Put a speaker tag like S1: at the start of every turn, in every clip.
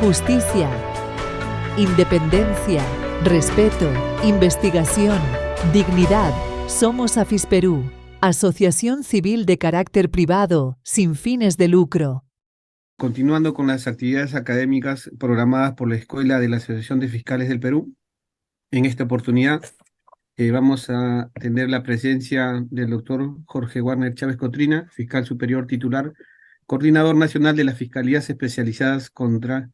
S1: justicia, independencia, respeto, investigación, dignidad. Somos AFISPERÚ, Asociación Civil de Carácter Privado, sin fines de lucro.
S2: Continuando con las actividades académicas programadas por la Escuela de la Asociación de Fiscales del Perú, en esta oportunidad vamos a tener la presencia del doctor Jorge Warner Chávez Cotrina, fiscal superior titular, coordinador nacional de las Fiscalías Especializadas contra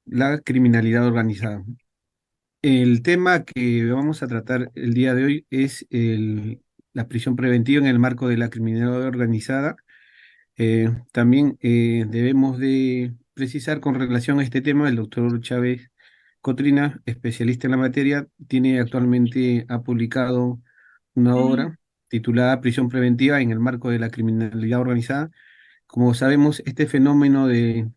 S2: la Criminalidad Organizada. El tema que vamos a tratar el día de hoy es la prisión preventiva en el marco de la criminalidad organizada. También debemos de precisar con relación a este tema, el doctor Chávez Cotrina, especialista en la materia, ha publicado una obra titulada Prisión preventiva en el marco de la criminalidad organizada. Como sabemos, este fenómeno de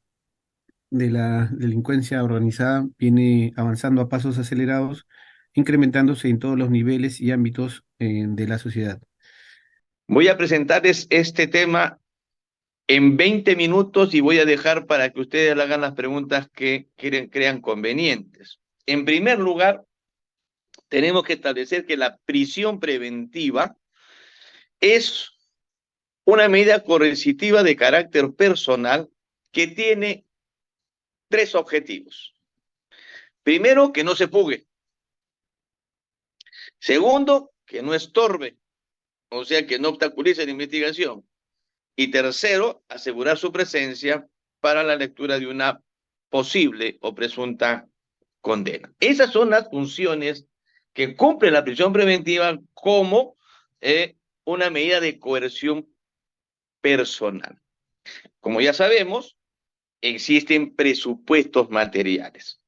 S2: la delincuencia organizada viene avanzando a pasos acelerados, incrementándose en todos los niveles y ámbitos de la sociedad.
S3: Voy a presentarles este tema en 20 minutos y voy a dejar para que ustedes le hagan las preguntas que crean convenientes. En primer lugar, tenemos que establecer que la prisión preventiva es una medida coercitiva de carácter personal que tiene tres objetivos. Primero, que no se fugue. Segundo, que no estorbe, o sea, que no obstaculice la investigación. Y tercero, asegurar su presencia para la lectura de una posible o presunta condena. Esas son las funciones que cumple la prisión preventiva como una medida de coerción personal. Como ya sabemos, existen presupuestos materiales.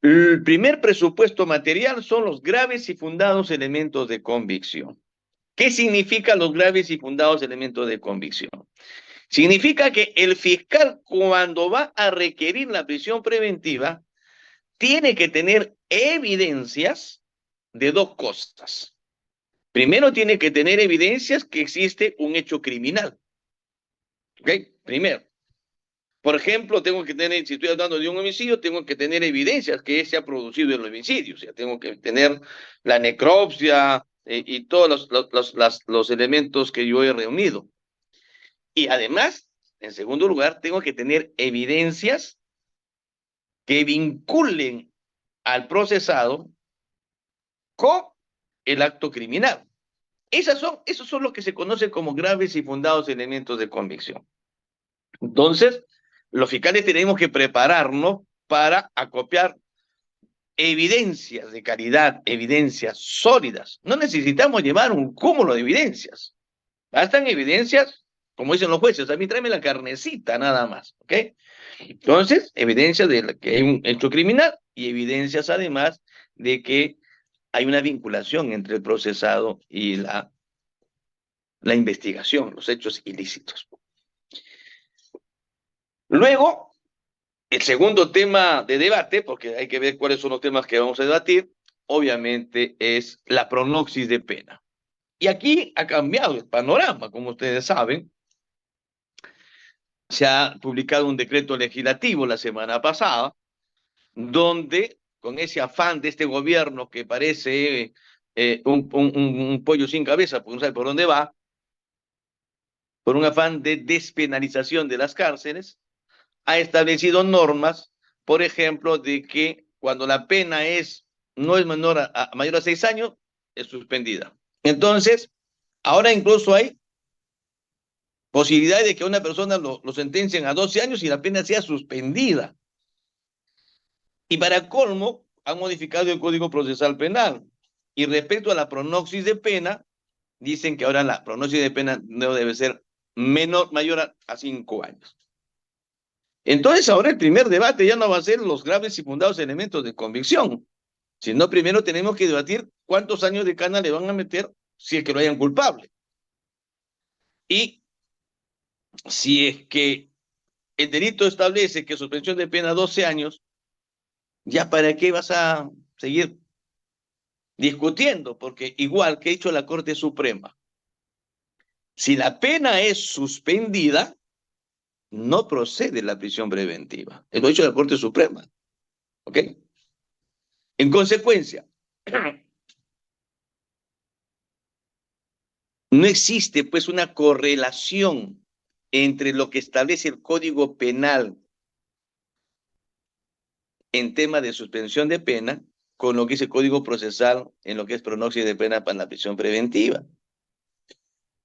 S3: El primer presupuesto material son los graves y fundados elementos de convicción. ¿Qué significan los graves y fundados elementos de convicción? Significa que el fiscal, cuando va a requerir la prisión preventiva, tiene que tener evidencias de dos cosas. Primero, tiene que tener evidencias que existe un hecho criminal. ¿Ok? Primero. Por ejemplo, si estoy hablando de un homicidio, tengo que tener evidencias que se ha producido el homicidio. O sea, tengo que tener la necropsia y todos los elementos que yo he reunido. Y además, en segundo lugar, tengo que tener evidencias que vinculen al procesado con el acto criminal. Esos son lo que se conoce como graves y fundados elementos de convicción. Entonces, los fiscales tenemos que prepararnos para acopiar evidencias de calidad, evidencias sólidas. No necesitamos llevar un cúmulo de evidencias. Bastan evidencias, como dicen los jueces, a mí tráeme la carnecita nada más, ¿ok? Entonces, evidencias de que hay un hecho criminal y evidencias además de que hay una vinculación entre el procesado y la investigación, los hechos ilícitos. Luego, el segundo tema de debate, porque hay que ver cuáles son los temas que vamos a debatir, obviamente es la pronoxis de pena. Y aquí ha cambiado el panorama, como ustedes saben. Se ha publicado un decreto legislativo la semana pasada, donde con ese afán de este gobierno que parece un pollo sin cabeza, porque no sabe por dónde va, por un afán de despenalización de las cárceles, ha establecido normas, por ejemplo, de que cuando la pena no es mayor a 6 años, es suspendida. Entonces, ahora incluso hay posibilidad de que a una persona lo sentencien a 12 años y la pena sea suspendida. Y para colmo, han modificado el Código Procesal Penal. Y respecto a la pronoxis de pena, dicen que ahora la pronoxis de pena no debe ser mayor a 5 años. Entonces, ahora el primer debate ya no va a ser los graves y fundados elementos de convicción, sino primero tenemos que debatir cuántos años de cana le van a meter si es que lo hayan culpable. Y si es que el delito establece que suspensión de pena 12 años, ¿ya para qué vas a seguir discutiendo? Porque igual que ha dicho la Corte Suprema, si la pena es suspendida, no procede la prisión preventiva. Lo ha dicho la Corte Suprema. ¿Ok? En consecuencia, no existe pues una correlación entre lo que establece el Código Penal en tema de suspensión de pena con lo que dice el Código Procesal en lo que es pronóstico de pena para la prisión preventiva.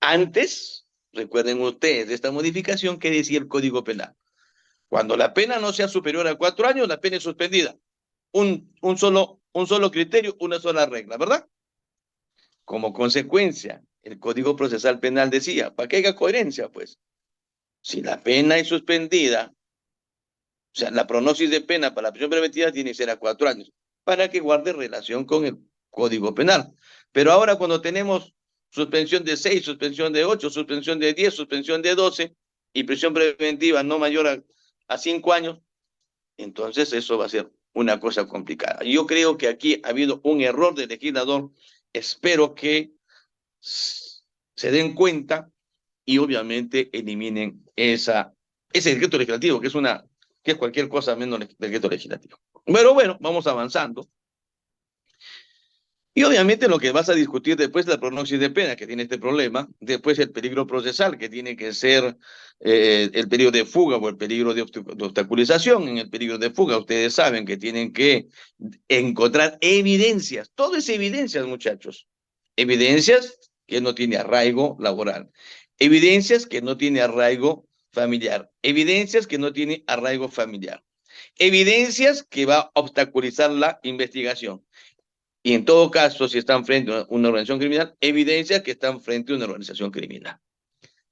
S3: Antes, recuerden ustedes de esta modificación, ¿qué decía el Código Penal? Cuando la pena no sea superior a 4 años, la pena es suspendida. Un solo criterio, una sola regla, ¿verdad? Como consecuencia, el Código Procesal Penal decía, para que haya coherencia, pues, si la pena es suspendida, o sea, la prognosis de pena para la prisión preventiva tiene que ser a 4 años, para que guarde relación con el Código Penal. Pero ahora cuando tenemos suspensión de 6, suspensión de 8, suspensión de 10, suspensión de 12 y prisión preventiva no mayor a 5 años, entonces eso va a ser una cosa complicada. Yo creo que aquí ha habido un error del legislador. Espero que se den cuenta y obviamente eliminen ese decreto legislativo, que es cualquier cosa menos decreto legislativo. Pero bueno, vamos avanzando. Y obviamente lo que vas a discutir después es la prognosis de pena, que tiene este problema, después el peligro procesal, que tiene que ser el peligro de fuga o el peligro de obstaculización. En el peligro de fuga, ustedes saben que tienen que encontrar evidencias, todo es evidencias, muchachos. Evidencias que no tiene arraigo laboral, evidencias que no tiene arraigo familiar, evidencias que no tiene arraigo familiar, evidencias que va a obstaculizar la investigación. Y en todo caso, si están frente a una organización criminal, evidencias que están frente a una organización criminal.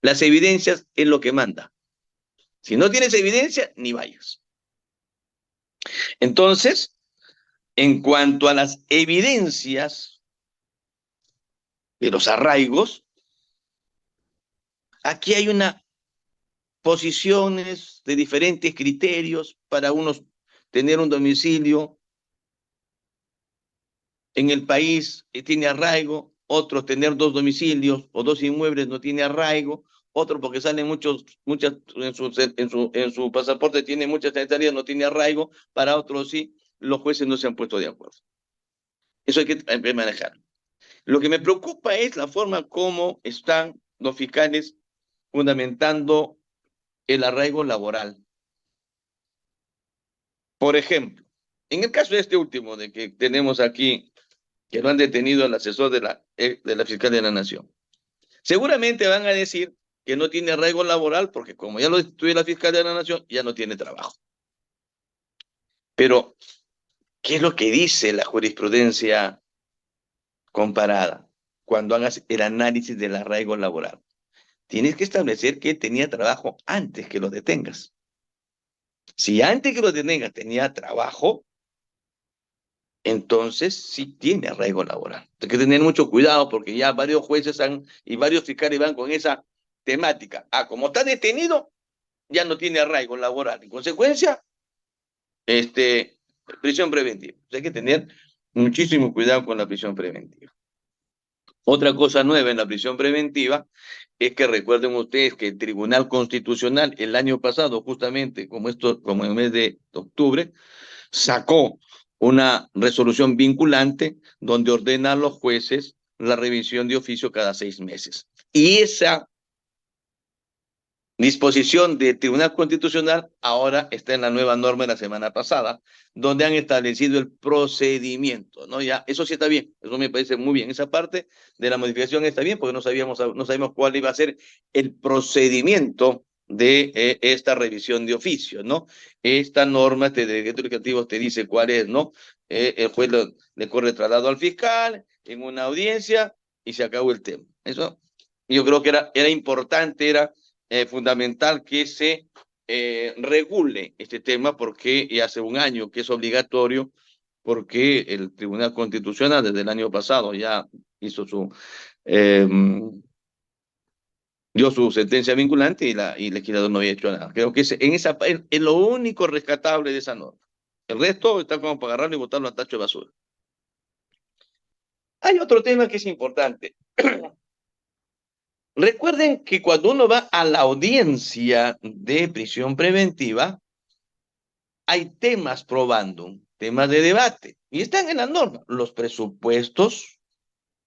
S3: Las evidencias es lo que manda. Si no tienes evidencia, ni vayas. Entonces, en cuanto a las evidencias de los arraigos, aquí hay una posiciones de diferentes criterios para unos tener un domicilio en el país tiene arraigo, otros tener 2 domicilios o 2 inmuebles no tiene arraigo, otro porque salen muchas, en su pasaporte tiene muchas sanitarias, no tiene arraigo, para otros sí, los jueces no se han puesto de acuerdo. Eso hay que manejar. Lo que me preocupa es la forma como están los fiscales fundamentando el arraigo laboral. Por ejemplo, en el caso de este último, de que tenemos aquí, que lo han detenido al asesor de la Fiscalía de la Nación, seguramente van a decir que no tiene arraigo laboral porque como ya lo destituye la Fiscalía de la Nación, ya no tiene trabajo. Pero, ¿qué es lo que dice la jurisprudencia comparada cuando hagas el análisis del arraigo laboral? Tienes que establecer que tenía trabajo antes que lo detengas. Si antes que lo detengas tenía trabajo, entonces sí tiene arraigo laboral. Hay que tener mucho cuidado porque ya varios jueces y varios fiscales van con esa temática. Como está detenido, ya no tiene arraigo laboral. En consecuencia, prisión preventiva. Hay que tener muchísimo cuidado con la prisión preventiva. Otra cosa nueva en la prisión preventiva es que recuerden ustedes que el Tribunal Constitucional el año pasado, justamente como en el mes de octubre, sacó una resolución vinculante donde ordena a los jueces la revisión de oficio cada 6 meses. Y esa disposición del Tribunal Constitucional ahora está en la nueva norma de la semana pasada, donde han establecido el procedimiento, ¿no? Ya, eso sí está bien, eso me parece muy bien. Esa parte de la modificación está bien porque no sabíamos cuál iba a ser el procedimiento de esta revisión de oficio, ¿no? Esta norma, este decreto legislativo te dice cuál es, ¿no? El juez le corre traslado al fiscal en una audiencia y se acabó el tema. Eso yo creo que era importante, era fundamental que se regule este tema porque ya hace un año que es obligatorio porque el Tribunal Constitucional desde el año pasado ya hizo dio su sentencia vinculante y el legislador no había hecho nada. Creo que es lo único rescatable de esa norma. El resto está como para agarrarlo y botarlo al tacho de basura. Hay otro tema que es importante. Recuerden que cuando uno va a la audiencia de prisión preventiva, hay temas probando, temas de debate, y están en la norma, los presupuestos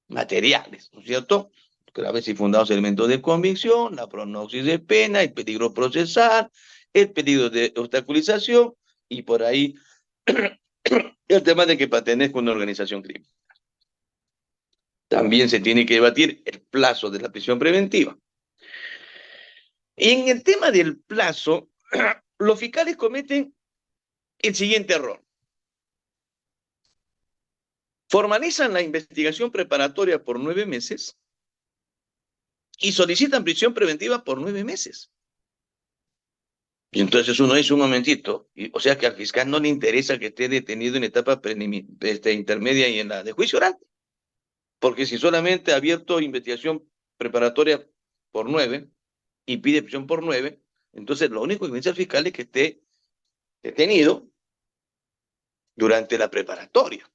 S3: materiales, ¿no es cierto? Graves y fundados elementos de convicción, la pronosis de pena, el peligro procesal, el peligro de obstaculización, y por ahí el tema de que pertenezca a una organización criminal. También se tiene que debatir el plazo de la prisión preventiva. Y en el tema del plazo, los fiscales cometen el siguiente error. Formalizan la investigación preparatoria por 9 meses y solicitan prisión preventiva por 9 meses. Y entonces uno dice un momentito, o sea que al fiscal no le interesa que esté detenido en etapa intermedia y en la de juicio oral. Porque si solamente ha abierto investigación preparatoria por 9 y pide prisión por 9, entonces lo único que dice el fiscal es que esté detenido durante la preparatoria.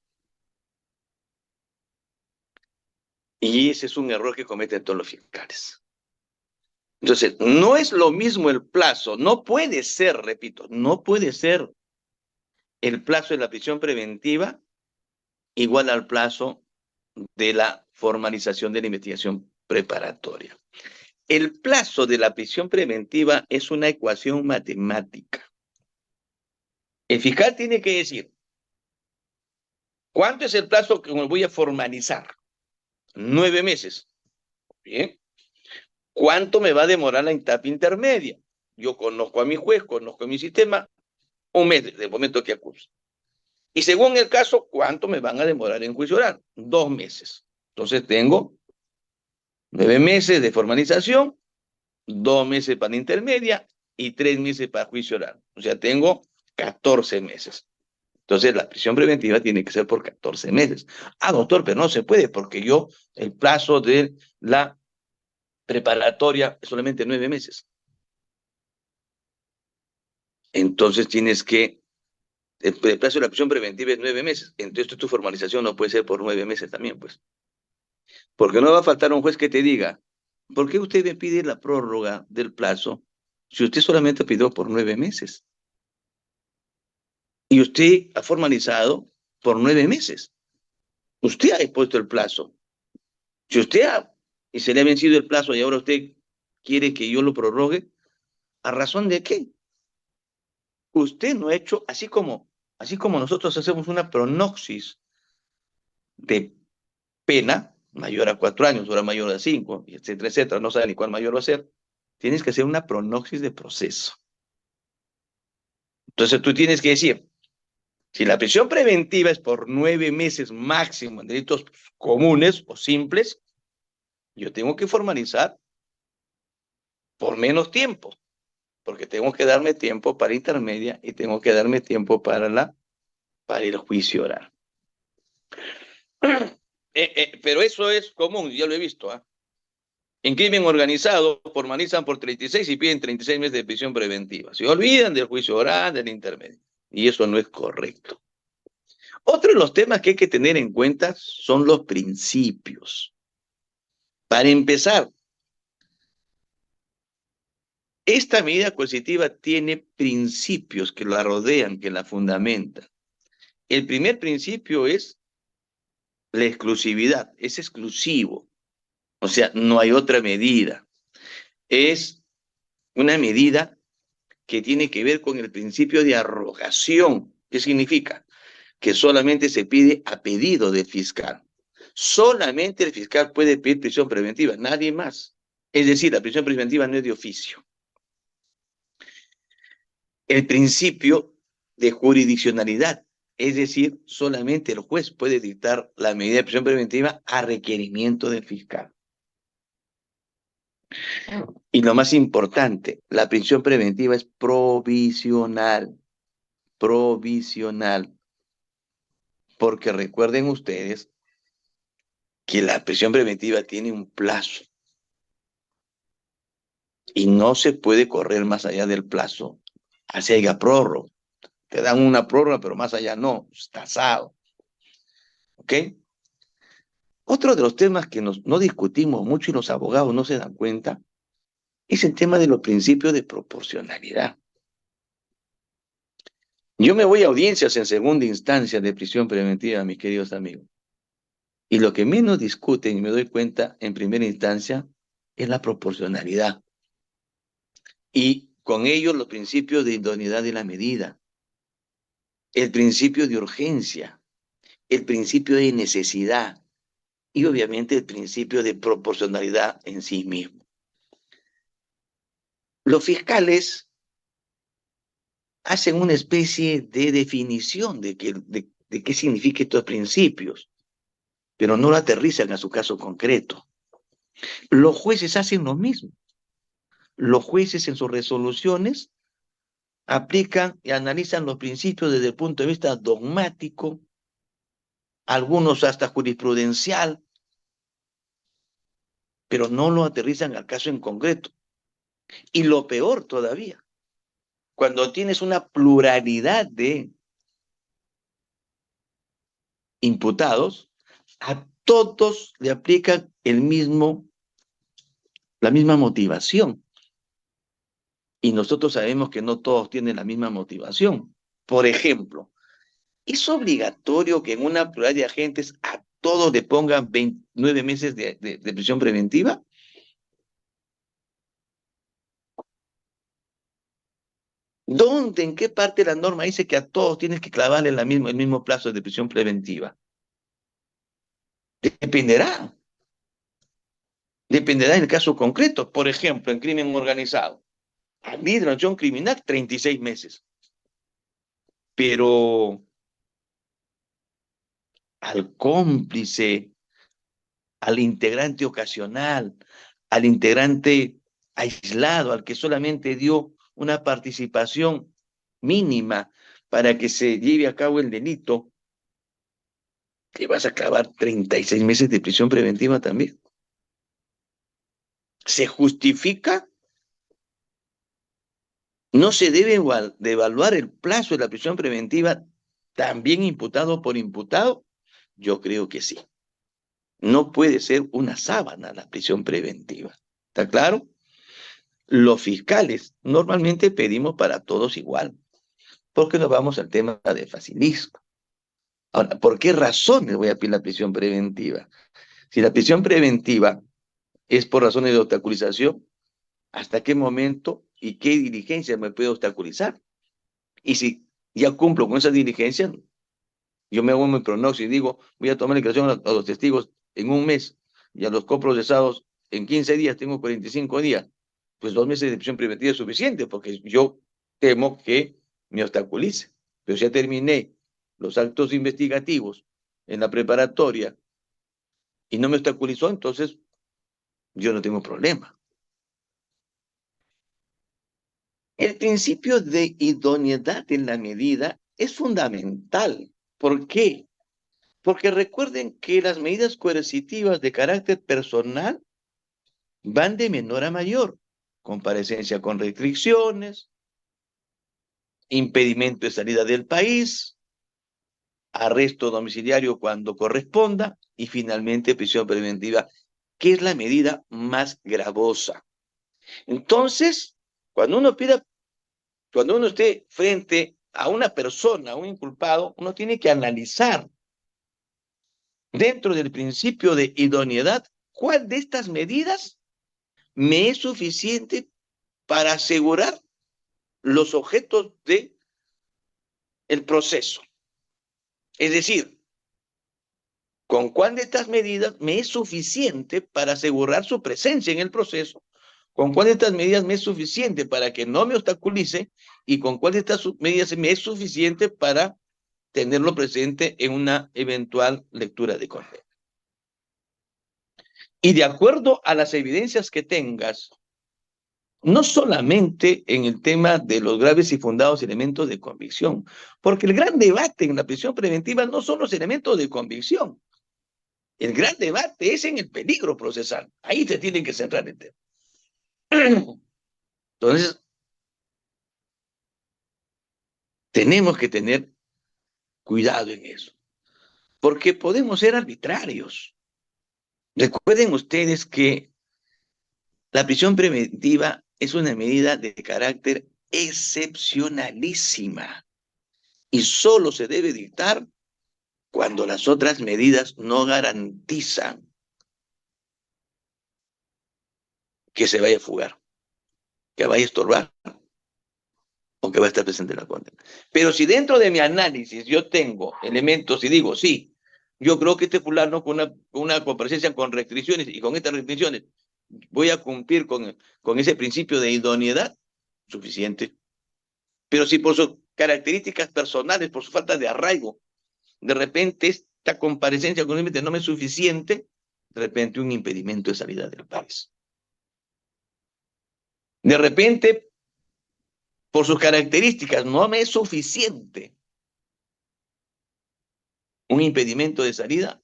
S3: Y ese es un error que cometen todos los fiscales. Entonces, no es lo mismo el plazo, no puede ser, repito, no puede ser el plazo de la prisión preventiva igual al plazo de la formalización de la investigación preparatoria. El plazo de la prisión preventiva es una ecuación matemática. El fiscal tiene que decir, ¿cuánto es el plazo que me voy a formalizar? 9 meses. Bien. ¿Cuánto me va a demorar la etapa intermedia? Yo conozco a mi juez, conozco a mi sistema, 1 mes desde el momento que acuso. Y según el caso, ¿cuánto me van a demorar en juicio oral? 2 meses. Entonces tengo 9 meses de formalización, 2 meses para intermedia y 3 meses para juicio oral. O sea, tengo 14 meses. Entonces, la prisión preventiva tiene que ser por 14 meses. Ah, doctor, pero no se puede porque el plazo de la preparatoria es solamente 9 meses. Entonces, el plazo de la prisión preventiva es 9 meses. Entonces, tu formalización no puede ser por 9 meses también, pues. Porque no va a faltar un juez que te diga, ¿por qué usted me pide la prórroga del plazo si usted solamente pidió por 9 meses? Y usted ha formalizado por 9 meses. Usted ha expuesto el plazo. Si y se le ha vencido el plazo y ahora usted quiere que yo lo prorrogue, ¿a razón de qué? Usted no ha hecho, así como nosotros hacemos una pronoxis de pena, mayor a 4 años, ahora mayor a 5, etcétera, etcétera, no sabe ni cuál mayor va a ser, tienes que hacer una pronoxis de proceso. Entonces tú tienes que decir, si la prisión preventiva es por 9 meses máximo en delitos comunes o simples, yo tengo que formalizar por menos tiempo, porque tengo que darme tiempo para intermedia y tengo que darme tiempo para el juicio oral. Pero eso es común, ya lo he visto. En crimen organizado formalizan por 36 y piden 36 meses de prisión preventiva. Se olvidan del juicio oral, del intermedio. Y eso no es correcto. Otro de los temas que hay que tener en cuenta son los principios. Para empezar, esta medida coercitiva tiene principios que la rodean, que la fundamentan. El primer principio es la exclusividad, es exclusivo. O sea, no hay otra medida. Es una medida que tiene que ver con el principio de arrogación. ¿Qué significa? Que solamente se pide a pedido del fiscal. Solamente el fiscal puede pedir prisión preventiva, nadie más. Es decir, la prisión preventiva no es de oficio. El principio de jurisdiccionalidad, es decir, solamente el juez puede dictar la medida de prisión preventiva a requerimiento del fiscal. Y lo más importante, la prisión preventiva es provisional. Provisional. Porque recuerden ustedes que la prisión preventiva tiene un plazo. Y no se puede correr más allá del plazo. Así haya prórroga. Te dan una prórroga, pero más allá no. Es tasado. ¿Ok? Otro de los temas que no discutimos mucho y los abogados no se dan cuenta es el tema de los principios de proporcionalidad. Yo me voy a audiencias en segunda instancia de prisión preventiva, mis queridos amigos, y lo que menos discuten, y me doy cuenta en primera instancia, es la proporcionalidad. Y con ello los principios de idoneidad de la medida, el principio de urgencia, el principio de necesidad y obviamente el principio de proporcionalidad en sí mismo. Los fiscales hacen una especie de definición de qué significan estos principios, pero no lo aterrizan a su caso concreto. Los jueces hacen lo mismo. Los jueces en sus resoluciones aplican y analizan los principios desde el punto de vista dogmático, algunos hasta jurisprudencial, pero no lo aterrizan al caso en concreto. Y lo peor todavía, cuando tienes una pluralidad de imputados, a todos le aplican la misma motivación. Y nosotros sabemos que no todos tienen la misma motivación. Por ejemplo, ¿es obligatorio que en una pluralidad de agentes a todos le pongan 29 meses de prisión preventiva? ¿Dónde, en qué parte de la norma dice que a todos tienes que clavarle el mismo plazo de prisión preventiva? Dependerá. Dependerá del caso concreto. Por ejemplo, en crimen organizado. Al líder de la acción criminal, 36 meses. Pero al cómplice, al integrante ocasional, al integrante aislado, al que solamente dio una participación mínima para que se lleve a cabo el delito, le vas a clavar 36 meses de prisión preventiva también. ¿Se justifica? ¿No se debe de evaluar el plazo de la prisión preventiva también imputado por imputado? Yo creo que sí. No puede ser una sábana la prisión preventiva. ¿Está claro? Los fiscales normalmente pedimos para todos igual, porque nos vamos al tema de facilismo. Ahora, ¿por qué razones voy a pedir la prisión preventiva? Si la prisión preventiva es por razones de obstaculización, ¿hasta qué momento y qué diligencia me puede obstaculizar? Y si ya cumplo con esas diligencias, yo me hago mi pronóstico y digo, voy a tomar la declaración a los testigos en un mes y a los coprocesados en 15 días, tengo 45 días. Pues 2 meses de prisión preventiva es suficiente porque yo temo que me obstaculice. Pero si ya terminé los actos investigativos en la preparatoria y no me obstaculizó, entonces yo no tengo problema. El principio de idoneidad en la medida es fundamental. ¿Por qué? Porque recuerden que las medidas coercitivas de carácter personal van de menor a mayor. Comparecencia con restricciones, impedimento de salida del país, arresto domiciliario cuando corresponda y finalmente prisión preventiva, que es la medida más gravosa. Entonces, cuando uno esté frente a una persona, a un inculpado, uno tiene que analizar dentro del principio de idoneidad cuál de estas medidas me es suficiente para asegurar los objetos del proceso. Es decir, ¿con cuál de estas medidas me es suficiente para asegurar su presencia en el proceso? ¿Con cuál de estas medidas me es suficiente para que no me obstaculice? ¿Y con cuál de estas medidas me es suficiente para tenerlo presente en una eventual lectura de condena? Y de acuerdo a las evidencias que tengas, no solamente en el tema de los graves y fundados elementos de convicción, porque el gran debate en la prisión preventiva no son los elementos de convicción. El gran debate es en el peligro procesal. Ahí se tiene que centrar el tema. Entonces, tenemos que tener cuidado en eso, porque podemos ser arbitrarios. Recuerden ustedes que la prisión preventiva es una medida de carácter excepcionalísima y solo se debe dictar cuando las otras medidas no garantizan que se vaya a fugar, que vaya a estorbar o que va a estar presente en la condena. Pero si dentro de mi análisis yo tengo elementos y digo, sí, yo creo que este fulano con una comparecencia con restricciones y con estas restricciones voy a cumplir con ese principio de idoneidad, suficiente. Pero si por sus características personales, por su falta de arraigo, de repente esta comparecencia con límite no me es suficiente, de repente un impedimento de salida del país. De repente, por sus características, no me es suficiente un impedimento de salida,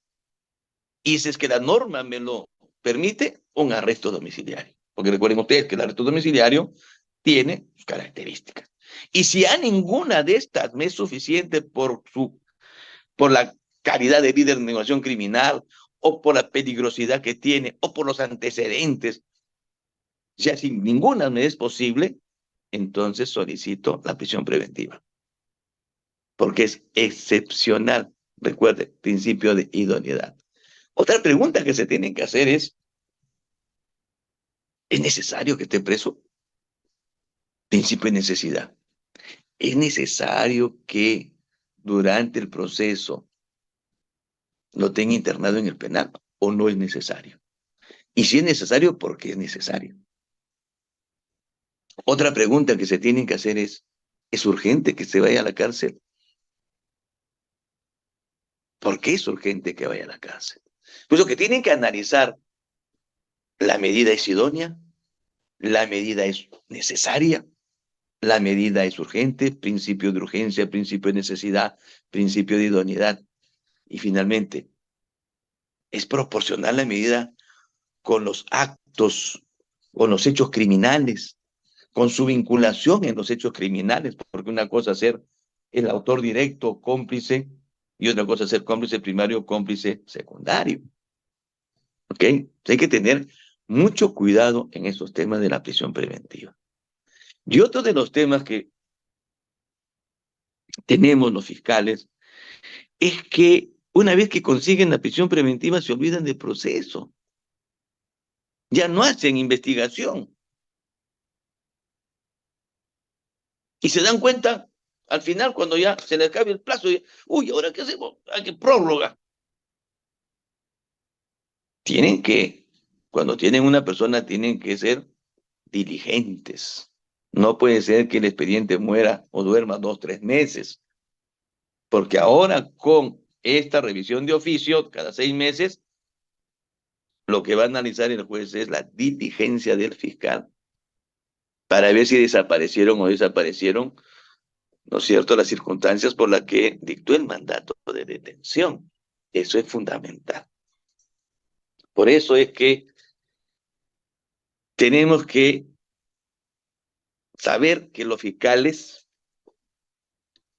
S3: y si es que la norma me lo permite, un arresto domiciliario. Porque recuerden ustedes que el arresto domiciliario tiene sus características. Y si a ninguna de estas me es suficiente por la calidad de líder de negociación criminal, o por la peligrosidad que tiene, o por los antecedentes, ya si ninguna me es posible, entonces solicito la prisión preventiva. Porque es excepcional. Recuerde, principio de idoneidad. Otra pregunta que se tienen que hacer ¿es necesario que esté preso? Principio de necesidad. ¿Es necesario que durante el proceso lo tenga internado en el penal o no es necesario? Y si es necesario, ¿por qué es necesario? Otra pregunta que se tienen que hacer ¿es urgente que se vaya a la cárcel? ¿Por qué es urgente que vaya a la cárcel? Pues lo que tienen que analizar, la medida es idónea, la medida es necesaria, la medida es urgente, principio de urgencia, principio de necesidad, principio de idoneidad. Y finalmente, ¿es proporcional la medida con los actos, con los hechos criminales, con su vinculación en los hechos criminales? Porque una cosa es ser el autor directo, cómplice, y otra cosa es ser cómplice primario, cómplice secundario. ¿Ok? Hay que tener mucho cuidado en esos temas de la prisión preventiva. Y otro de los temas que tenemos los fiscales es que una vez que consiguen la prisión preventiva se olvidan del proceso. Ya no hacen investigación. Y se dan cuenta al final cuando ya se les acabe el plazo. Uy, ¿ahora qué hacemos? Hay que prórroga. Cuando tienen una persona, tienen que ser diligentes. No puede ser que el expediente muera o duerma 2, 3 meses. Porque ahora con esta revisión de oficio, cada 6 meses, lo que va a analizar el juez es la diligencia del fiscal para ver si desaparecieron o desaparecieron, ¿no es cierto?, las circunstancias por las que dictó el mandato de detención. Eso es fundamental. Por eso es que tenemos que saber que los fiscales,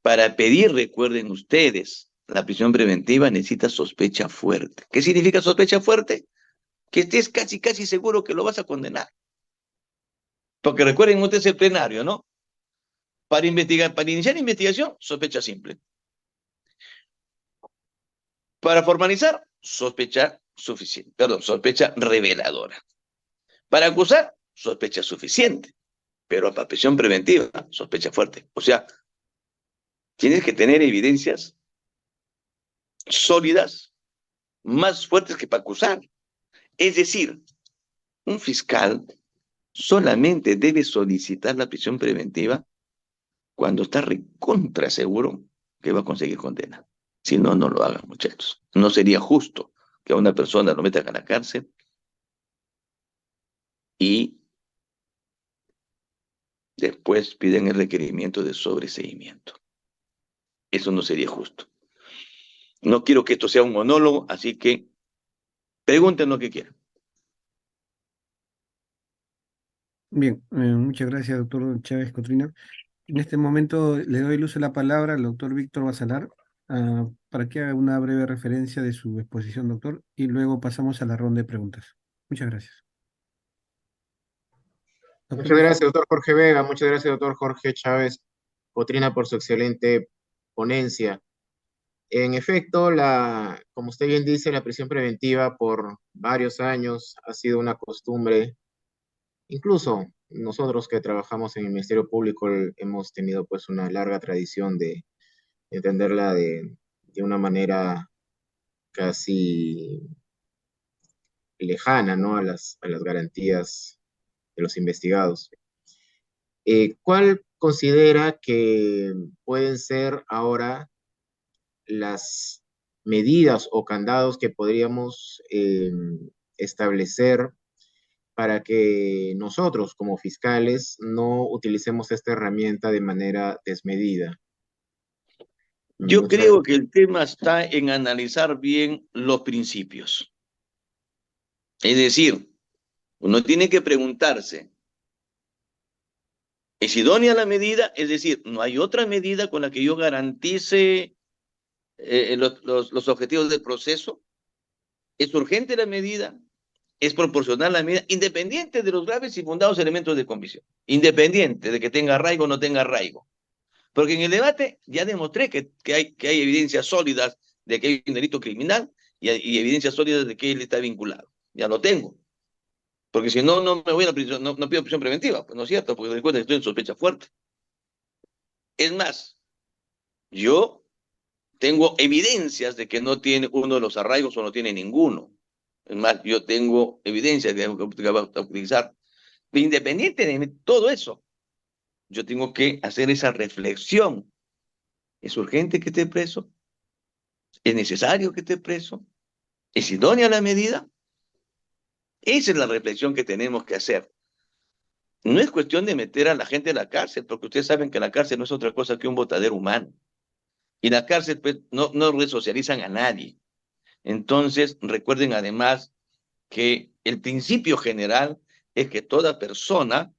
S3: para pedir, recuerden ustedes, la prisión preventiva necesita sospecha fuerte. ¿Qué significa sospecha fuerte? Que estés casi, casi seguro que lo vas a condenar. Porque recuerden ustedes el plenario, ¿no? Para iniciar investigación, sospecha simple. Para formalizar, sospecha sospecha reveladora. Para acusar, sospecha suficiente. Pero para prisión preventiva, sospecha fuerte. O sea, tienes que tener evidencias sólidas, más fuertes que para acusar. Es decir, un fiscal solamente debe solicitar la prisión preventiva cuando está recontra seguro que va a conseguir condena. Si no, no lo hagan, muchachos. No sería justo que a una persona lo metan a la cárcel y después piden el requerimiento de sobreseimiento. Eso no sería justo. No quiero que esto sea un monólogo, así que pregunten lo que quieran.
S2: Bien, muchas gracias, doctor Chávez Cotrina. En este momento le doy el uso de la palabra al doctor Víctor Basalar, para que haga una breve referencia de su exposición, doctor, y luego pasamos a la ronda de preguntas. Muchas gracias. Doctor,
S4: Muchas
S2: por
S4: gracias,
S2: favor.
S4: doctor Jorge Vega. Muchas gracias, doctor Jorge Chávez Potrina, por su excelente ponencia. En efecto, como usted bien dice, la prisión preventiva por varios años ha sido una costumbre. Incluso nosotros que trabajamos en el Ministerio Público hemos tenido pues una larga tradición de entenderla de una manera casi lejana, ¿no? A las garantías de los investigados. ¿Cuál considera que pueden ser ahora las medidas o candados que podríamos establecer para que nosotros como fiscales no utilicemos esta herramienta de manera desmedida?
S3: Yo
S4: Muchas
S3: creo que el tema está en analizar bien los principios. Es decir, uno tiene que preguntarse, ¿es idónea la medida? Es decir, ¿no hay otra medida con la que yo garantice los objetivos del proceso? ¿Es urgente la medida? ¿Es proporcional la medida? Independiente de los graves y fundados elementos de convicción. Independiente de que tenga arraigo o no tenga arraigo. Porque en el debate ya demostré que hay evidencias sólidas de que hay un delito criminal y evidencias sólidas de que él está vinculado. Ya lo tengo. Porque si no, no me voy a la prisión, no pido prisión preventiva. Pues no es cierto, porque recuerden que estoy en sospecha fuerte. Es más, yo tengo evidencias de que no tiene uno de los arraigos o no tiene ninguno. Es más, yo tengo evidencias que va a utilizar. Independiente de todo eso, yo tengo que hacer esa reflexión. ¿Es urgente que esté preso? ¿Es necesario que esté preso? ¿Es idónea la medida? Esa es la reflexión que tenemos que hacer. No es cuestión de meter a la gente en la cárcel, porque ustedes saben que la cárcel no es otra cosa que un botadero humano. Y la cárcel pues, no resocializan a nadie. Entonces, recuerden además que el principio general es que toda persona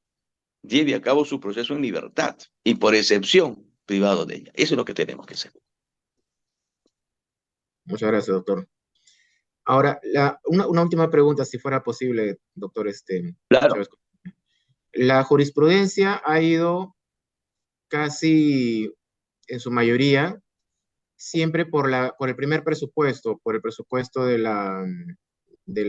S3: lleve a cabo su proceso en libertad y por excepción privado de ella. Eso es lo que tenemos que hacer.
S4: Muchas gracias, doctor. Ahora, una última pregunta, si fuera posible, doctor
S3: Claro.
S4: Chávez. La jurisprudencia ha ido casi en su mayoría siempre por el primer presupuesto, por el presupuesto de la, de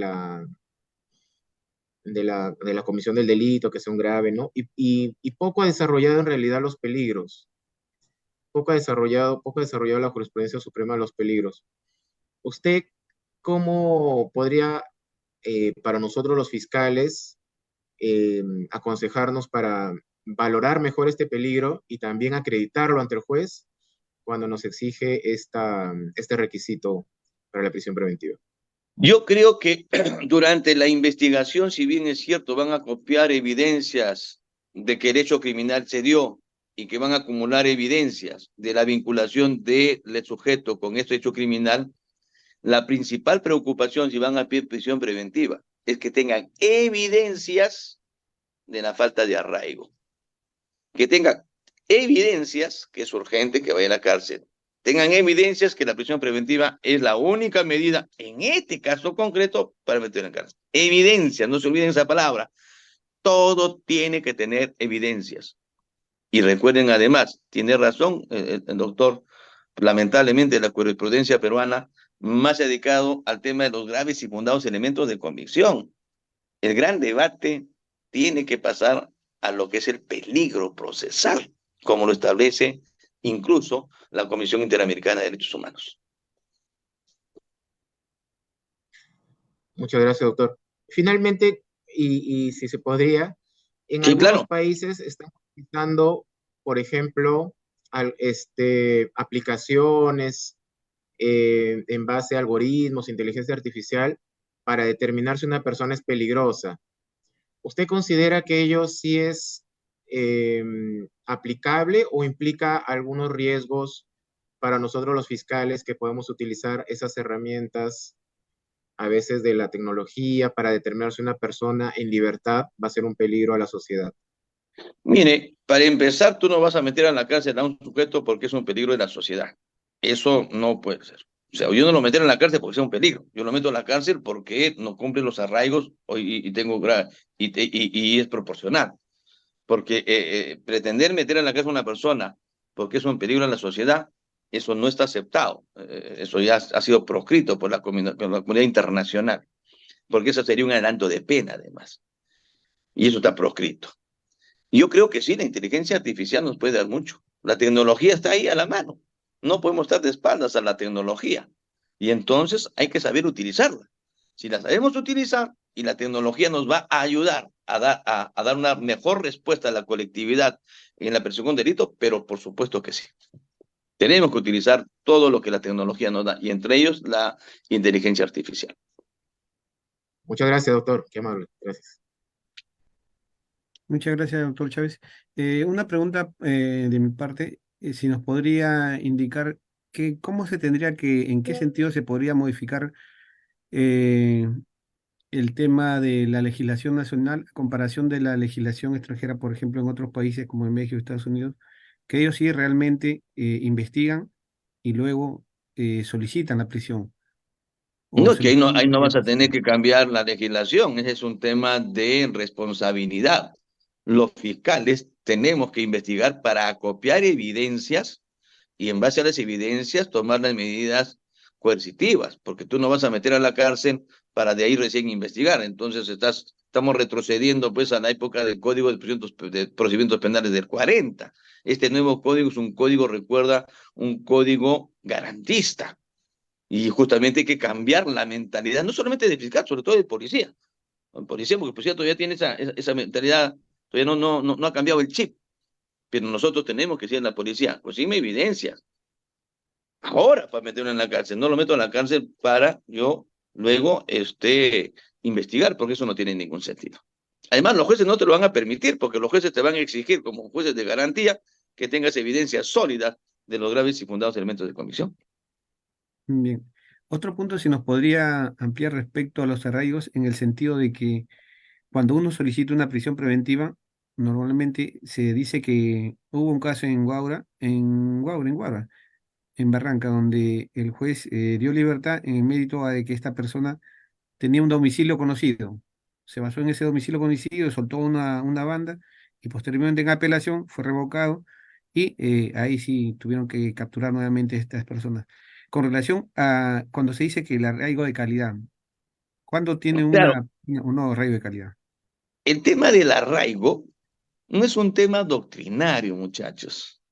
S4: la comisión del delito, que sea un grave, ¿no? Y poco ha desarrollado en realidad los peligros, poco ha desarrollado la jurisprudencia suprema los peligros. ¿Usted cómo podría, para nosotros los fiscales, aconsejarnos para valorar mejor este peligro y también acreditarlo ante el juez cuando nos exige este requisito para la prisión preventiva?
S3: Yo creo que durante la investigación, si bien es cierto, van a copiar evidencias de que el hecho criminal se dio y que van a acumular evidencias de la vinculación del sujeto con este hecho criminal, la principal preocupación si van a pedir prisión preventiva es que tengan evidencias de la falta de arraigo, que tengan evidencias que es urgente que vaya a la cárcel, tengan evidencias que la prisión preventiva es la única medida, en este caso concreto, para meter en cárcel. Evidencias, no se olviden esa palabra. Todo tiene que tener evidencias. Y recuerden además, tiene razón el doctor, lamentablemente la jurisprudencia peruana más se ha dedicado al tema de los graves y fundados elementos de convicción. El gran debate tiene que pasar a lo que es el peligro procesal, como lo establece incluso la Comisión Interamericana de Derechos Humanos.
S4: Muchas gracias, doctor. Finalmente, y si se podría, en
S3: Sí,
S4: algunos
S3: claro.
S4: países están utilizando, por ejemplo, aplicaciones en base a algoritmos, inteligencia artificial, para determinar si una persona es peligrosa. ¿Usted considera que ello sí es aplicable o implica algunos riesgos para nosotros los fiscales que podemos utilizar esas herramientas a veces de la tecnología para determinar si una persona en libertad va a ser un peligro a la sociedad?
S3: Mire, para empezar, tú no vas a meter a la cárcel a un sujeto porque es un peligro de la sociedad. Eso no puede ser. O sea, yo no lo meteré en la cárcel porque sea un peligro. Yo lo meto en la cárcel porque no cumple los arraigos y tengo y es proporcional. Porque pretender meter en la cárcel a una persona porque es un peligro en la sociedad, eso no está aceptado. Eso ya ha sido proscrito por la comunidad internacional, porque eso sería un adelanto de pena, además. Y eso está proscrito. Y yo creo que sí, la inteligencia artificial nos puede dar mucho. La tecnología está ahí a la mano. No podemos estar de espaldas a la tecnología. Y entonces hay que saber utilizarla. Si la sabemos utilizar y la tecnología nos va a ayudar a dar una mejor respuesta a la colectividad en la persecución de delito, pero por supuesto que sí. Tenemos que utilizar todo lo que la tecnología nos da, y entre ellos la inteligencia artificial.
S4: Muchas gracias, doctor. Qué amable. Gracias.
S2: Muchas gracias, doctor Chávez. Una pregunta de mi parte, si nos podría indicar cómo se tendría en qué sentido se podría modificar eh, el tema de la legislación nacional a comparación de la legislación extranjera, por ejemplo, en otros países como en México y Estados Unidos, que ellos sí realmente investigan y luego solicitan la prisión o
S3: No, es que
S2: solicitan
S3: ahí no
S2: la
S3: vas a tener
S2: prisión.
S3: que cambiar la legislación, ese es un tema de responsabilidad. Los fiscales tenemos que investigar para acopiar evidencias y en base a las evidencias tomar las medidas coercitivas, porque tú no vas a meter a la cárcel para de ahí recién investigar. Entonces estamos retrocediendo pues a la época del Código de Procedimientos Penales del 40. Este nuevo código es un código, recuerda, un código garantista. Y justamente hay que cambiar la mentalidad, no solamente del fiscal, sobre todo del policía. El policía, porque el policía todavía tiene esa mentalidad, todavía no ha cambiado el chip. Pero nosotros tenemos que decir en la policía, pues sí me evidencias. Ahora para meterlo en la cárcel, no lo meto en la cárcel para yo luego investigar, porque eso no tiene ningún sentido. Además, los jueces no te lo van a permitir, porque los jueces te van a exigir, como jueces de garantía, que tengas evidencias sólidas de los graves y fundados elementos de comisión.
S2: Bien. Otro punto, si nos podría ampliar respecto a los arraigos, en el sentido de que cuando uno solicita una prisión preventiva, normalmente se dice que hubo un caso en Guaura, en Barranca, donde el juez dio libertad en el mérito a de que esta persona tenía un domicilio conocido. Se basó en ese domicilio conocido, soltó una banda y posteriormente en apelación fue revocado y ahí sí tuvieron que capturar nuevamente a estas personas. Con relación a cuando se dice que el arraigo de calidad, ¿cuándo tiene
S3: Claro,
S2: un nuevo arraigo de calidad?
S3: el tema del arraigo no es un tema doctrinario, muchachos.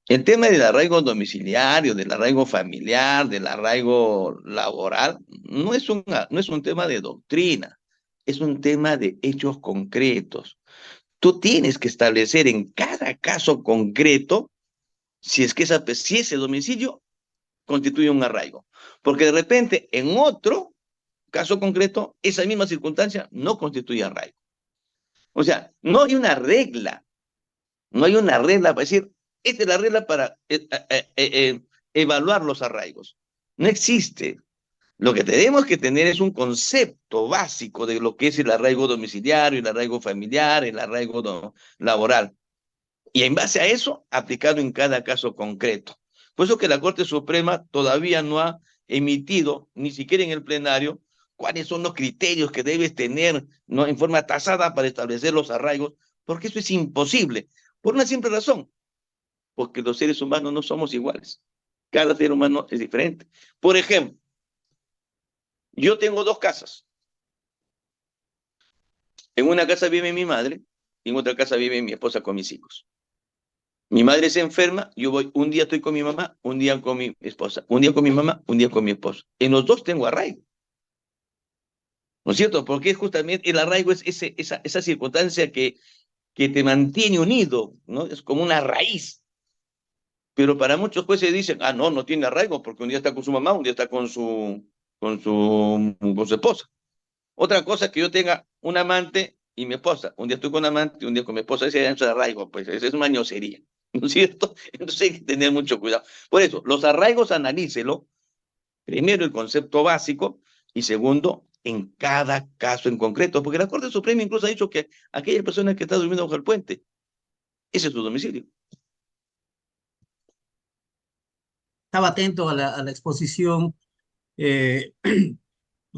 S3: El tema del arraigo domiciliario, del arraigo familiar, del arraigo laboral, no es un tema de doctrina, es un tema de hechos concretos. Tú tienes que establecer en cada caso concreto si es que si ese domicilio constituye un arraigo. Porque de repente, en otro caso concreto, esa misma circunstancia no constituye arraigo. O sea, no hay una regla para decir, esta es la regla para evaluar los arraigos. No existe. Lo que tenemos que tener es un concepto básico de lo que es el arraigo domiciliario, el arraigo familiar, el arraigo laboral. Y en base a eso, aplicado en cada caso concreto. Por eso que la Corte Suprema todavía no ha emitido, ni siquiera en el plenario, cuáles son los criterios que debes tener, ¿no?, en forma tasada para establecer los arraigos, porque eso es imposible, por una simple razón, porque los seres humanos no somos iguales. Cada ser humano es diferente. Por ejemplo, yo tengo dos casas. En una casa vive mi madre y en otra casa vive mi esposa con mis hijos. Mi madre se enferma, yo voy, un día estoy con mi mamá, un día con mi esposa, un día con mi mamá, un día con mi esposa. En los dos tengo arraigo, ¿no es cierto? Porque justamente el arraigo es esa circunstancia que te mantiene unido, ¿no? Es como una raíz. Pero para muchos jueces dicen, ah, no tiene arraigo, porque un día está con su mamá, un día está con su esposa. Otra cosa es que yo tenga un amante y mi esposa. Un día estoy con un amante y un día con mi esposa. Ese es el arraigo, pues esa es mañosería, ¿no es cierto? Entonces hay que tener mucho cuidado. Por eso, los arraigos analícelo, primero el concepto básico y segundo, en cada caso en concreto, porque la Corte Suprema incluso ha dicho que aquella persona que está durmiendo bajo el puente, ese es su domicilio.
S5: estaba atento a la exposición eh,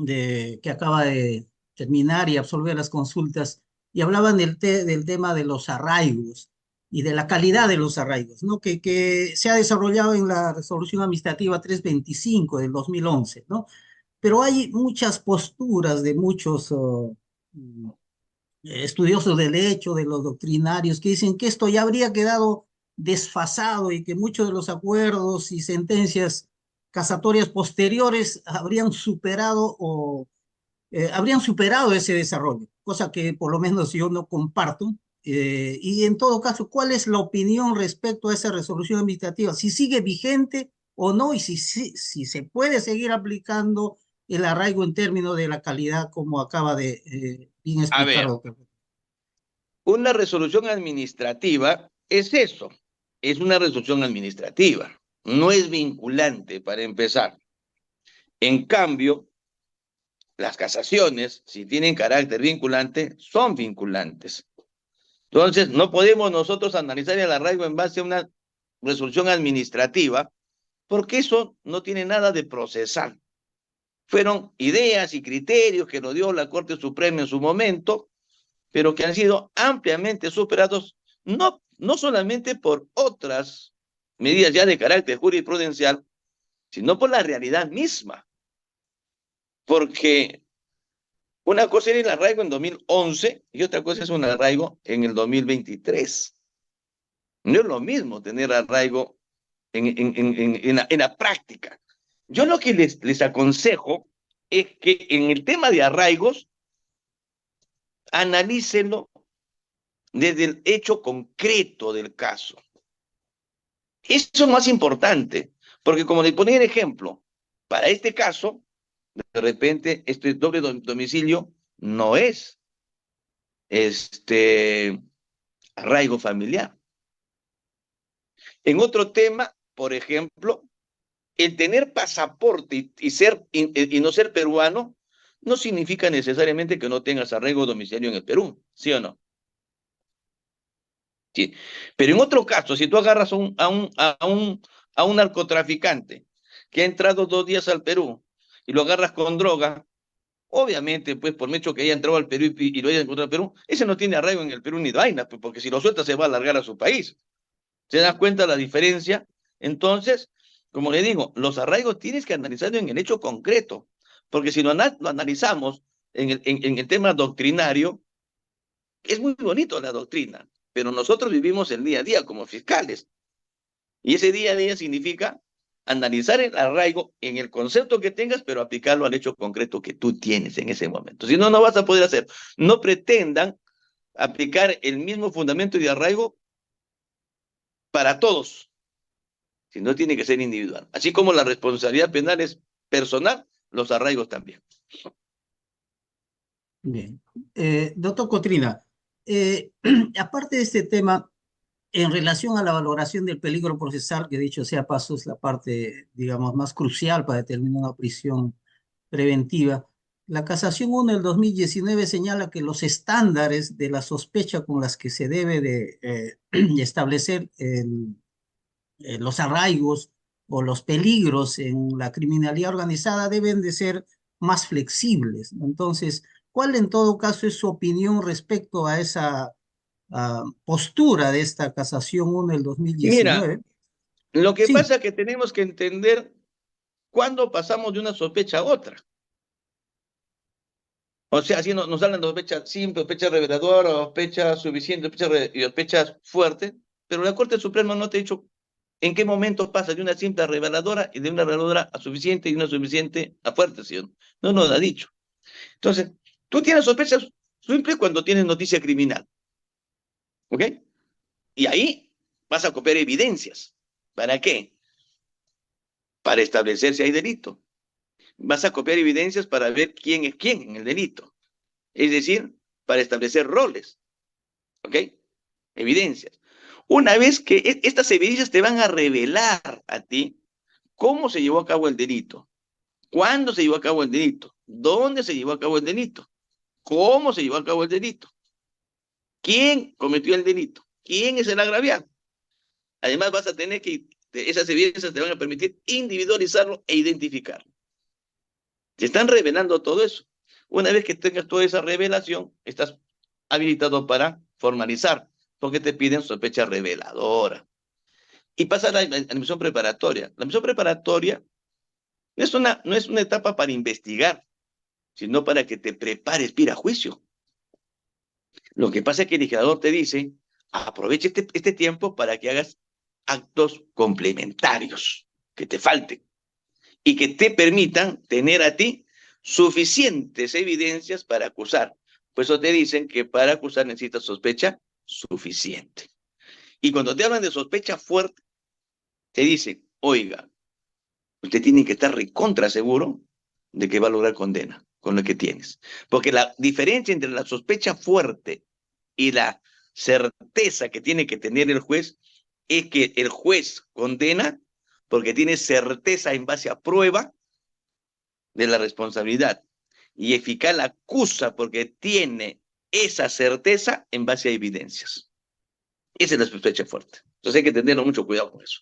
S5: que acaba de terminar y absolver las consultas, y hablaban del tema de los arraigos y de la calidad de los arraigos, ¿no? Que se ha desarrollado en la resolución administrativa 325 del 2011, ¿no? Pero hay muchas posturas de muchos estudiosos del derecho, de los doctrinarios, que dicen que esto ya habría quedado desfasado y que muchos de los acuerdos y sentencias casatorias posteriores habrían superado ese desarrollo, cosa que por lo menos yo no comparto. Y en todo caso, ¿cuál es la opinión respecto a esa resolución administrativa? ¿Si sigue vigente o no? Y si se puede seguir aplicando el arraigo en términos de la calidad, como acaba de bien
S3: A
S5: explicar,
S3: ver,
S5: doctor.
S3: una resolución administrativa es eso, es una resolución administrativa, no es vinculante para empezar. En cambio, las casaciones, si tienen carácter vinculante, son vinculantes. Entonces, no podemos nosotros analizar el arraigo en base a una resolución administrativa, porque eso no tiene nada de procesal. Fueron ideas y criterios que nos dio la Corte Suprema en su momento, pero que han sido ampliamente superados, no solamente por otras medidas ya de carácter jurisprudencial, sino por la realidad misma. Porque una cosa era el arraigo en 2011 y otra cosa es un arraigo en el 2023. No es lo mismo tener arraigo en la práctica. Yo lo que les aconsejo es que en el tema de arraigos, analícenlo desde el hecho concreto del caso. Eso es más importante, porque como le ponía el ejemplo, para este caso, de repente, este doble domicilio no es arraigo familiar. En otro tema, por ejemplo, el tener pasaporte y no ser peruano no significa necesariamente que no tengas arraigo domiciliario en el Perú, ¿sí o no? Sí. Pero en otro caso, si tú agarras a un narcotraficante que ha entrado 2 días al Perú y lo agarras con droga, obviamente, pues por mucho que haya entrado al Perú y lo haya encontrado al Perú, ese no tiene arraigo en el Perú ni vaina, pues, porque si lo suelta se va a largar a su país. ¿Se das cuenta la diferencia? Entonces, como le digo, los arraigos tienes que analizarlo en el hecho concreto, porque si lo analizamos en el tema doctrinario, es muy bonito la doctrina, pero nosotros vivimos el día a día como fiscales, y ese día a día significa analizar el arraigo en el concepto que tengas, pero aplicarlo al hecho concreto que tú tienes en ese momento. Si no, no vas a poder hacer. No pretendan aplicar el mismo fundamento de arraigo para todos, sino tiene que ser individual. Así como la responsabilidad penal es personal, los arraigos también.
S5: Bien. Doctor Cotrina, aparte de este tema, en relación a la valoración del peligro procesal, que dicho sea paso es la parte, digamos, más crucial para determinar una prisión preventiva, la Casación 1 del 2019 señala que los estándares de la sospecha con las que se debe de establecer los arraigos o los peligros en la criminalidad organizada deben de ser más flexibles, ¿no? Entonces, ¿cuál en todo caso es su opinión respecto a esa postura de esta Casación 1 del
S3: Mira,
S5: 2019?
S3: lo que
S5: Sí,
S3: pasa es que tenemos que entender cuándo pasamos de una sospecha a otra. O sea, si nos hablan de sospecha simple, sospecha reveladora, sospecha suficiente, y sospechas fuertes, pero la Corte Suprema no te ha dicho en qué momento pasa de una simple reveladora y de una reveladora a suficiente y una suficiente a fuerte, ¿sí? No nos ha dicho. Entonces, tú tienes sospechas simples cuando tienes noticia criminal, ¿ok? Y ahí vas a copiar evidencias. ¿Para qué? Para establecer si hay delito. Vas a copiar evidencias para ver quién es quién en el delito. Es decir, para establecer roles, ¿ok? Evidencias. Una vez que estas evidencias te van a revelar a ti cómo se llevó a cabo el delito, cuándo se llevó a cabo el delito, dónde se llevó a cabo el delito, cómo se llevó a cabo el delito, quién cometió el delito, quién es el agraviado. Además vas a tener que esas evidencias te van a permitir individualizarlo e identificarlo. Te están revelando todo eso. Una vez que tengas toda esa revelación, estás habilitado para formalizar, porque te piden sospecha reveladora. Y pasa a la misión preparatoria. La misión preparatoria no es una etapa para investigar, sino para que te prepares para ir a juicio. Lo que pasa es que el legislador te dice, aprovecha este tiempo para que hagas actos complementarios que te falten y que te permitan tener a ti suficientes evidencias para acusar. Por eso te dicen que para acusar necesitas sospecha suficiente. Y cuando te hablan de sospecha fuerte, te dicen, oiga, usted tiene que estar recontra seguro de que va a lograr condena con lo que tienes. Porque la diferencia entre la sospecha fuerte y la certeza que tiene que tener el juez es que el juez condena porque tiene certeza en base a prueba de la responsabilidad y eficaz acusa porque tiene esa certeza en base a evidencias. Esa es la sospecha fuerte. Entonces hay que tener mucho cuidado con eso.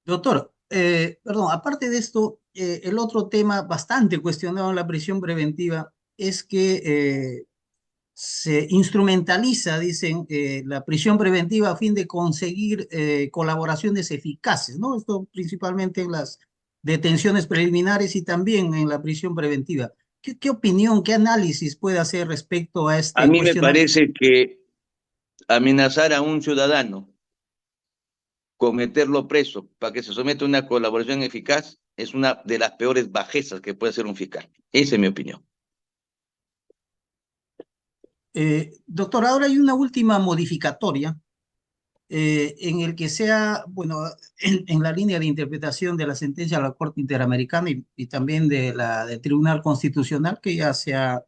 S5: Doctor, perdón, aparte de esto, el otro tema bastante cuestionado en la prisión preventiva es que se instrumentaliza, dicen, la prisión preventiva a fin de conseguir colaboraciones eficaces, ¿no? Esto principalmente en las detenciones preliminares y también en la prisión preventiva. ¿Qué opinión, qué análisis puede hacer respecto a este
S3: A mí me
S5: cuestionamiento?
S3: parece que amenazar a un ciudadano con meterlo preso para que se someta a una colaboración eficaz es una de las peores bajezas que puede hacer un fiscal. Esa es mi opinión.
S5: Doctor, ahora hay una última modificatoria en el que sea, bueno, en la línea de interpretación de la sentencia de la Corte Interamericana y también del Tribunal Constitucional, que ya se ha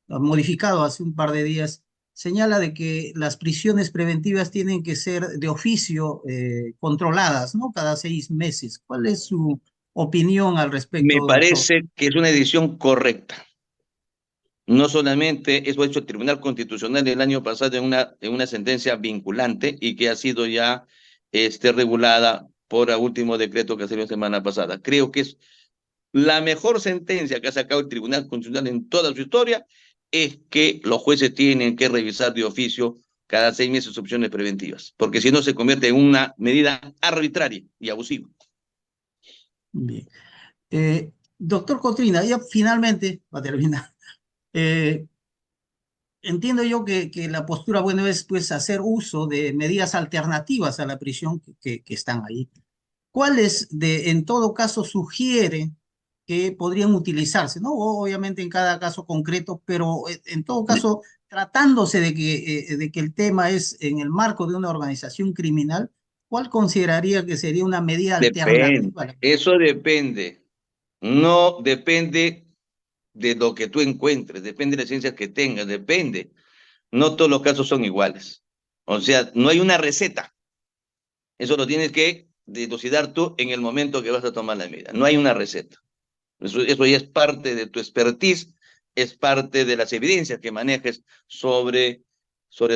S5: modificado hace un par de días, señala de que las prisiones preventivas tienen que ser de oficio controladas, ¿no? Cada 6 meses. ¿Cuál es su opinión al respecto,
S3: Me
S5: doctor?
S3: parece que es una decisión correcta. No solamente eso ha hecho el Tribunal Constitucional el año pasado en una sentencia vinculante y que ha sido ya regulada por el último decreto que salió la semana pasada. Creo que es la mejor sentencia que ha sacado el Tribunal Constitucional en toda su historia, es que los jueces tienen que revisar de oficio cada 6 meses opciones preventivas, porque si no se convierte en una medida arbitraria y abusiva.
S5: Bien. Doctor Cotrina, ya finalmente, va a terminar. Entiendo yo que la postura, bueno, es pues hacer uso de medidas alternativas a la prisión que están ahí. ¿Cuáles en todo caso sugiere que podrían utilizarse? ¿No? Obviamente en cada caso concreto, pero en todo caso, tratándose de que el tema es en el marco de una organización criminal, ¿cuál consideraría que sería una medida
S3: Depende,
S5: alternativa?
S3: eso depende. No depende de lo que tú encuentres, depende de las ciencias que tengas, depende. No todos los casos son iguales. O sea, no hay una receta. Eso lo tienes que dilucidar tú en el momento que vas a tomar la medida. No hay una receta. Eso ya es parte de tu expertise, es parte de las evidencias que manejes sobre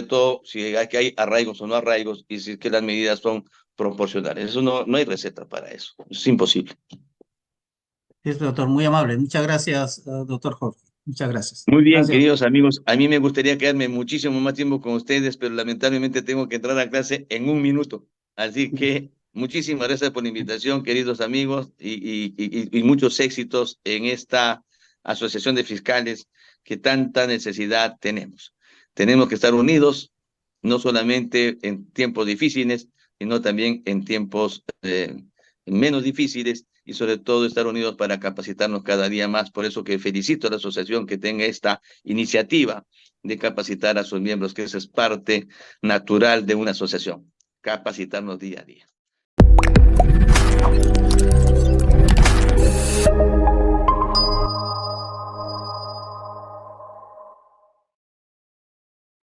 S3: todo si hay arraigos o no arraigos y si es que las medidas son proporcionales. Eso no hay receta para eso. Es imposible.
S5: Es, doctor, muy amable. Muchas gracias, doctor Jorge. Muchas gracias.
S3: Muy bien,
S5: Gracias.
S3: queridos amigos. A mí me gustaría quedarme muchísimo más tiempo con ustedes, pero lamentablemente tengo que entrar a clase en 1 minuto. Así que muchísimas gracias por la invitación, queridos amigos, y muchos éxitos en esta asociación de fiscales que tanta necesidad tenemos. Tenemos que estar unidos, no solamente en tiempos difíciles, sino también en tiempos menos difíciles, y sobre todo estar unidos para capacitarnos cada día más. Por eso que felicito a la asociación que tenga esta iniciativa de capacitar a sus miembros, que esa es parte natural de una asociación, capacitarnos día a día.